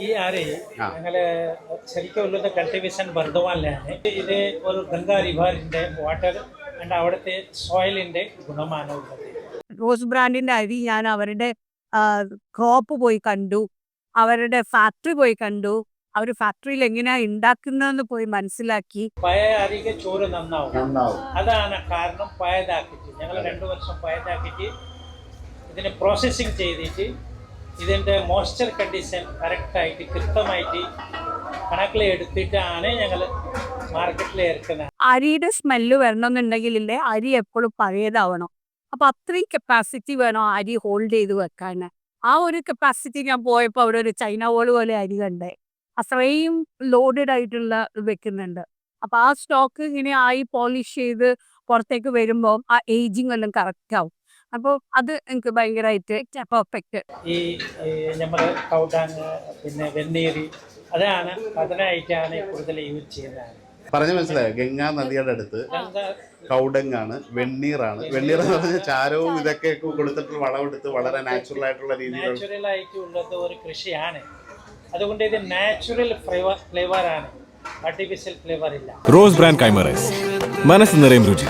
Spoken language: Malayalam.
ഈ ആറ് ഞങ്ങള് ശരിക്കും ഉള്ളത് കൾട്ടിവേഷൻ ബർദ്ധമാനിലാണ്. ഇത് ഒരു ഗംഗാ റിവറിന്റെ വാട്ടർ ആൻഡ് അവിടുത്തെ സോയിലിന്റെ ഗുണമാണ് ഉള്ളത്. റോസ് ബ്രാൻഡിന്റെ അരി ഞാൻ അവരുടെ ക്രോപ്പ് പോയി കണ്ടു, അവരുടെ ഫാക്ടറി പോയി കണ്ടു, അവർ ഫാക്ടറിയിൽ എങ്ങനെയാ ഉണ്ടാക്കുന്നതെന്ന് പോയി മനസ്സിലാക്കി. പഴയ അരിക്ക് ചോറ് നന്നാവും. അതാണ് കാരണം. പഴയതാക്കിയിട്ട് ഞങ്ങൾ 2 വർഷം പഴയതാക്കിയിട്ട് ഇതിനെ പ്രോസസ്സിങ് ചെയ്തിട്ട് ഇതിൻ്റെ മോയ്സ്ചർ കണ്ടീഷൻ കറക്റ്റായിട്ട് കൃത്യമായിട്ട് കണക്കിൽ എടുത്തിട്ടാണ് ഞങ്ങൾ മാർക്കറ്റിൽ ഇറക്കുന്നത്. അരിയുടെ സ്മെല്ല് വരണമെന്നുണ്ടെങ്കിലേ അരി എപ്പോഴും പഴയതാവണം. അപ്പം അത്രയും കപ്പാസിറ്റി വേണം അരി ഹോൾഡ് ചെയ്ത് വെക്കാൻ. ആ ഒരു കപ്പാസിറ്റി ഞാൻ പോയപ്പോൾ അവിടെ ഒരു ചൈന പോലെ അരി കണ്ടേ, അത്രയും ലോഡഡ് ആയിട്ടുള്ള വെക്കുന്നുണ്ട്. അപ്പം ആ സ്റ്റോക്ക് ഇങ്ങനെ ആയി പോളിഷ് ചെയ്ത് പുറത്തേക്ക് വരുമ്പോൾ ആ ഏജിങ് എല്ലാം കറക്റ്റ് ആവും. അപ്പോൾ അത് എനിക്ക് ഭയങ്കരമായിട്ട് പെർഫെക്റ്റ്. ഈ നമ്മൾ കൗടാങ് പിന്നെ വെണ്ണീര് അതാണ് അതിനായിട്ടാണ് കൂടുതൽ യൂസ് ചെയ്യുന്നത്. പറഞ്ഞു മനസ്സിലായോ? ഗംഗാ നദിയുടെ അടുത്ത് കൗഡങ്ങാണ്, വെണ്ണീറാണ്. വെണ്ണീർ എന്ന് പറഞ്ഞാൽ ചാരവും ഇതൊക്കെ കൊടുത്തിട്ട് വളമെടുത്ത് വളരെ നാച്ചുറൽ ആയിട്ടുള്ള രീതിയിൽ നാച്ചുറലായിട്ടുള്ളത് ഒരു കൃഷിയാണ്. അതുകൊണ്ട് ഇത് നാച്ചുറൽ ഫ്ലേവറാണ്, ആർട്ടിഫിഷ്യൽ ഫ്ലേവർ ഇല്ല. റോസ് ബ്രാൻഡ് കൈമറൈസ്, മനസ്സ് നിറയും രുചി.